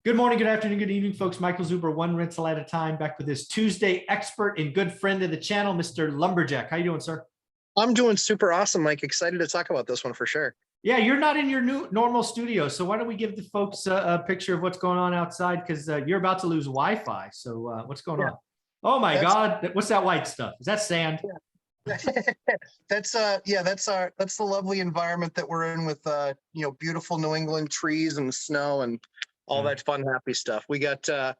Good morning, good afternoon, good evening, folks. Michael Zuber, one rental at a time, back with this Tuesday expert and good friend of the channel, Mr. Lumberjack. How you doing, sir? I'm doing super awesome, Mike. Excited to talk about this one for sure. Yeah, you're not in your new normal studio, so why don't we give the folks a picture of what's going on outside? Because you're about to lose Wi-Fi. So what's going on? Oh my God, what's that white stuff? Is that sand? Yeah. That's that's the lovely environment that we're in with beautiful New England trees and snow and all that fun, happy stuff. We got 10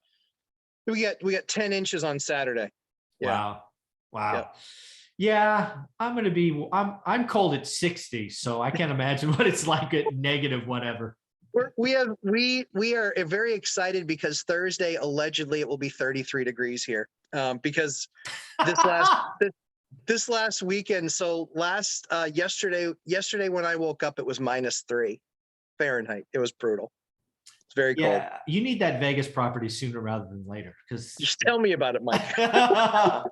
inches on Saturday. Yeah. Wow. Yeah, I'm cold at 60, so I can't imagine what it's like at negative whatever. We are very excited because Thursday allegedly it will be 33 degrees here. Because this last weekend, so yesterday when I woke up, it was -3 Fahrenheit. It was brutal. It's very cold. Yeah, you need that Vegas property sooner rather than later, because just tell me about it, Mike.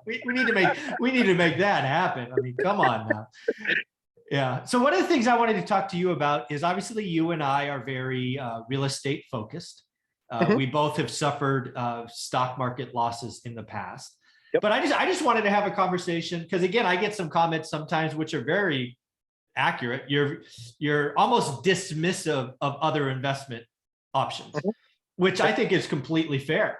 we need to make that happen. I mean, come on now. Yeah. So one of the things I wanted to talk to you about is obviously you and I are very real estate focused. We both have suffered stock market losses in the past. Yep. But I just wanted to have a conversation because, again, I get some comments sometimes which are very accurate. You're almost dismissive of other investment options, which I think is completely fair.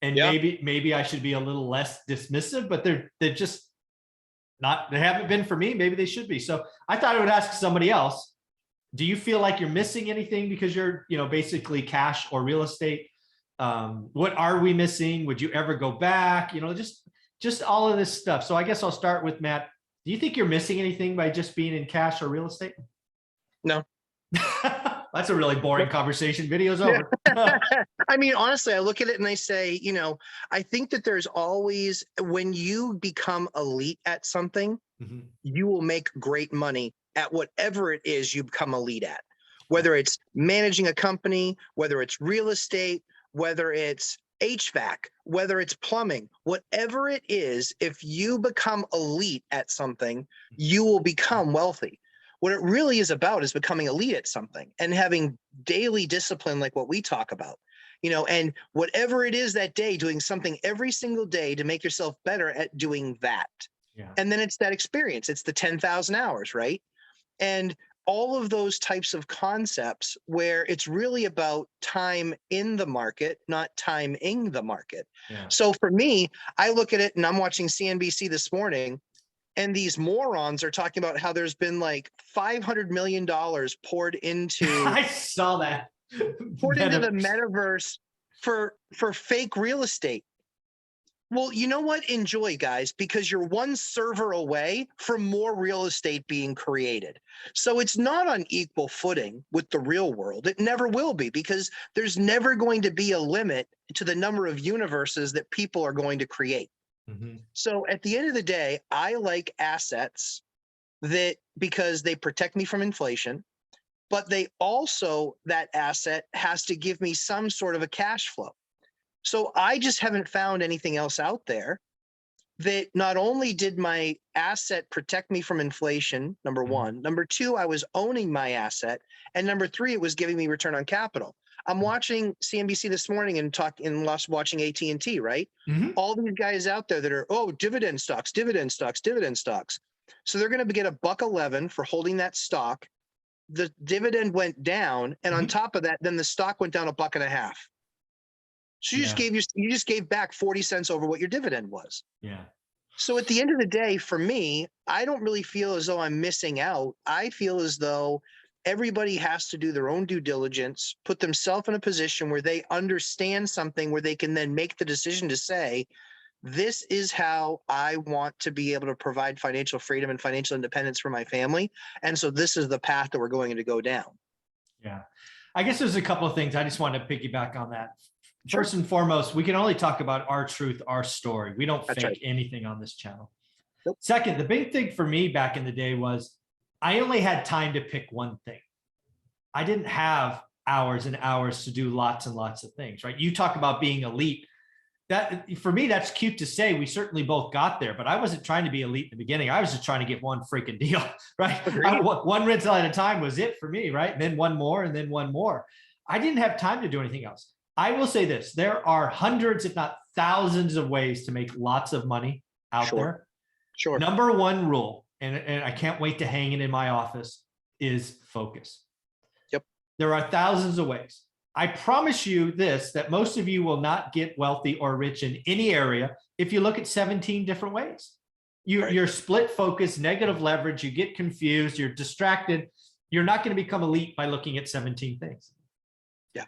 And maybe I should be a little less dismissive, but they're just not, they haven't been for me. Maybe they should be. So I thought I would ask somebody else. Do you feel like you're missing anything because you're, basically cash or real estate? What are we missing? Would you ever go back? Just all of this stuff. So I guess I'll start with Matt. Do you think you're missing anything by just being in cash or real estate? No. That's a really boring conversation. Video's over. I mean, honestly, I look at it and I say, I think that there's always, when you become elite at something, you will make great money at whatever it is you become elite at, whether it's managing a company, whether it's real estate, whether it's HVAC, whether it's plumbing, whatever it is, if you become elite at something, you will become wealthy. What it really is about is becoming elite at something and having daily discipline like what we talk about, and whatever it is that day, doing something every single day to make yourself better at doing that. Yeah. And then it's that experience. It's the 10,000 hours, right? And all of those types of concepts where it's really about time in the market, not timing the market. Yeah. So for me, I look at it and I'm watching CNBC this morning, and these morons are talking about how there's been like $500 million poured into I saw that poured into the metaverse for fake real estate. Well, you know what? Enjoy, guys, because you're one server away from more real estate being created. So it's not on equal footing with the real world. It never will be, because there's never going to be a limit to the number of universes that people are going to create. So at the end of the day, I like assets because they protect me from inflation, but they also, that asset has to give me some sort of a cash flow. So I just haven't found anything else out there that not only did my asset protect me from inflation, number one, number two, I was owning my asset, and number three, it was giving me return on capital. I'm watching CNBC this morning and watching AT&T, right? All these guys out there that are, dividend stocks. So they're going to get $1.11 for holding that stock. The dividend went down, and on top of that, then the stock went down $1.50. So you just gave back 40 cents over what your dividend was. Yeah. So at the end of the day, for me, I don't really feel as though I'm missing out. I feel as though everybody has to do their own due diligence, put themselves in a position where they understand something, where they can then make the decision to say, this is how I want to be able to provide financial freedom and financial independence for my family. And so this is the path that we're going to go down. Yeah. I guess there's a couple of things I just want to piggyback on that. First and foremost, we can only talk about our truth, our story. We don't fake anything on this channel. Second, the big thing for me back in the day was I only had time to pick one thing. I didn't have hours and hours to do lots and lots of things, right? You talk about being elite. That, for me, that's cute to say. We certainly both got there, but I wasn't trying to be elite in the beginning. I was just trying to get one freaking deal, right? One rental at a time was it for me, right? And then one more, and then one more. I didn't have time to do anything else. I will say this, there are hundreds, if not thousands of ways to make lots of money out Sure. there. Sure. Number one rule, and I can't wait to hang it in my office, is focus. Yep. There are thousands of ways. I promise you this, that most of you will not get wealthy or rich in any area if you look at 17 different ways. You're split focus, negative leverage, you get confused, you're distracted. You're not going to become elite by looking at 17 things. Yeah.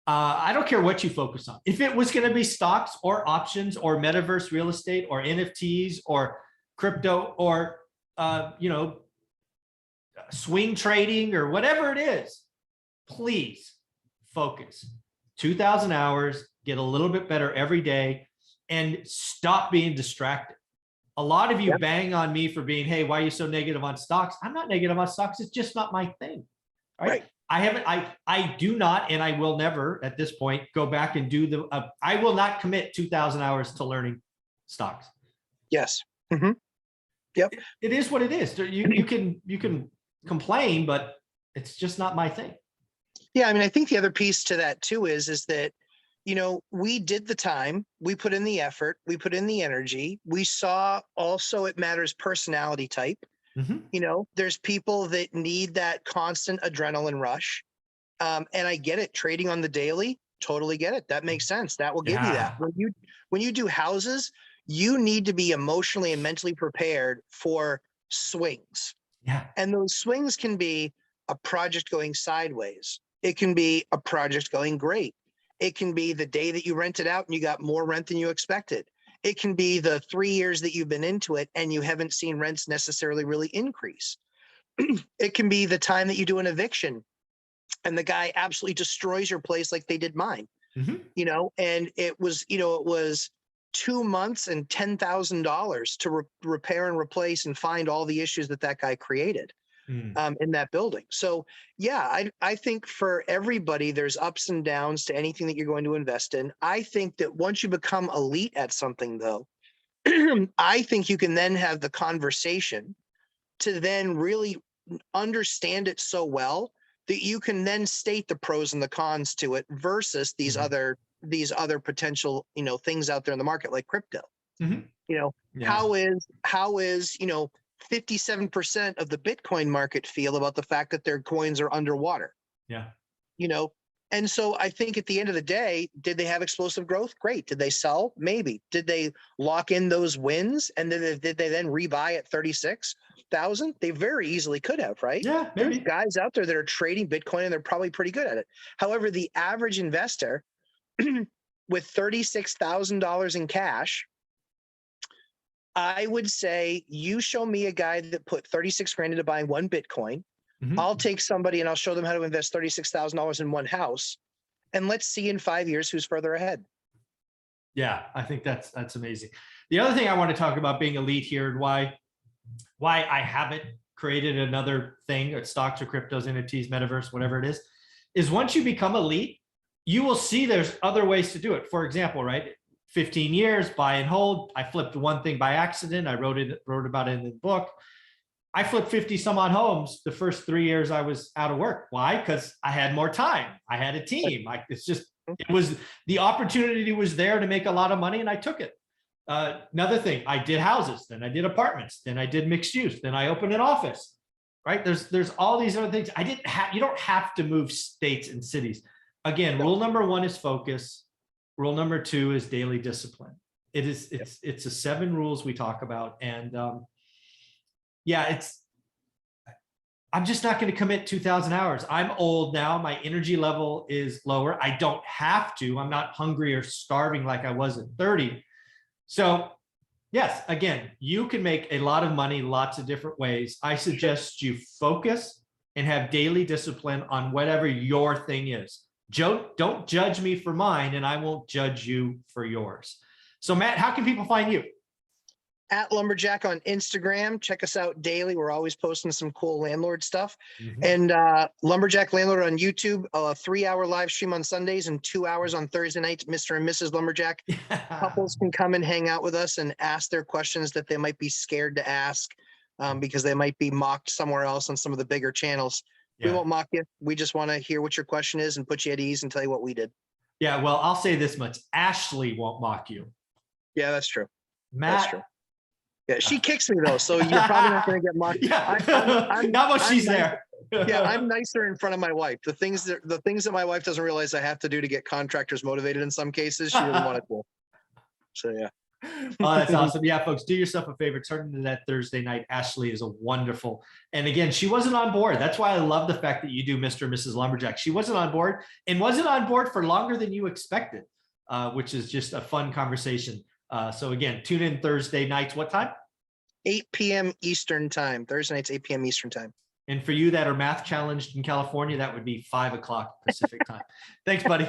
I don't care what you focus on. If it was going to be stocks or options or metaverse real estate or NFTs or crypto or, swing trading or whatever it is, please focus. 2,000 hours, get a little bit better every day, and stop being distracted. A lot of you bang on me for being, hey, why are you so negative on stocks? I'm not negative on stocks. It's just not my thing. Right. I do not, and I will never at this point go back and do I will not commit 2,000 hours to learning stocks. Yes. Mm-hmm. Yep. It is what it is. You can complain, but it's just not my thing. Yeah. I mean, I think the other piece to that too is that, we did the time, we put in the effort, we put in the energy. We saw also it matters personality type. Mm-hmm. There's people that need that constant adrenaline rush. And I get it. Trading on the daily, totally get it. That makes sense. That will give you that. When you do houses, you need to be emotionally and mentally prepared for swings. Yeah. And those swings can be a project going sideways. It can be a project going great. It can be the day that you rent it out and you got more rent than you expected. It can be the 3 years that you've been into it and you haven't seen rents necessarily really increase. It can be the time that you do an eviction and the guy absolutely destroys your place like they did mine. Mm-hmm. And it was 2 months and $10,000 to repair and replace and find all the issues that guy created in that building. So yeah, I think for everybody, there's ups and downs to anything that you're going to invest in. I think that once you become elite at something though, I think you can then have the conversation to then really understand it so well that you can then state the pros and the cons to it versus these other potential, things out there in the market like crypto. Mm-hmm. How is 57% of the Bitcoin market feel about the fact that their coins are underwater? Yeah. And so I think at the end of the day, did they have explosive growth? Great. Did they sell? Maybe. Did they lock in those wins? And then did they then rebuy at 36,000? They very easily could have, right? Yeah, maybe. There's guys out there that are trading Bitcoin and they're probably pretty good at it. However, the average investor with $36,000 in cash, I would say you show me a guy that put 36 grand into buying one Bitcoin. Mm-hmm. I'll take somebody and I'll show them how to invest $36,000 in one house. And let's see in 5 years who's further ahead. Yeah, I think that's amazing. The other thing I want to talk about being elite here and why I haven't created another thing at stocks or cryptos, NFTs, metaverse, whatever it is once you become elite, you will see there's other ways to do it. For example, right? 15 years, buy and hold. I flipped one thing by accident. I wrote about it in the book. I flipped 50 some odd homes the first 3 years I was out of work. Why? Because I had more time. I had a team. The opportunity was there to make a lot of money and I took it. Another thing, I did houses, then I did apartments, then I did mixed use, then I opened an office, right? There's all these other things. You don't have to move states and cities. Again, rule number one is focus. Rule number two is daily discipline. It's the 7 rules we talk about. And I'm just not going to commit 2,000 hours. I'm old now. My energy level is lower. I don't have to. I'm not hungry or starving like I was at 30. So yes, again, you can make a lot of money lots of different ways. I suggest you focus and have daily discipline on whatever your thing is. Don't judge me for mine, and I won't judge you for yours. So Matt, how can people find you? At Lumberjack on Instagram. Check us out daily. We're always posting some cool landlord stuff. Mm-hmm. And Lumberjack Landlord on YouTube, a 3-hour live stream on Sundays and 2 hours on Thursday nights. Mr. and Mrs. Lumberjack. Couples can come and hang out with us and ask their questions that they might be scared to ask because they might be mocked somewhere else on some of the bigger channels. Yeah. We won't mock you. We just want to hear what your question is and put you at ease and tell you what we did. Yeah, well, I'll say this much. Ashley won't mock you. Yeah, that's true. Matt. That's true. Yeah, she kicks me though, so you're probably not going to get mocked. Yeah, not when she's there. Yeah, I'm nicer in front of my wife. The things that my wife doesn't realize I have to do to get contractors motivated in some cases, she doesn't want to do. So yeah. Oh, that's awesome. Yeah, folks, do yourself a favor. Turn into that Thursday night. Ashley is a wonderful. And again, she wasn't on board. That's why I love the fact that you do Mr. and Mrs. Lumberjack. She wasn't on board and wasn't on board for longer than you expected, which is just a fun conversation. So again, tune in Thursday nights. What time? 8 p.m. Eastern time. Thursday nights, 8 p.m. Eastern time. And for you that are math challenged in California, that would be 5 o'clock Pacific time. Thanks, buddy.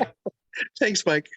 Thanks, Mike.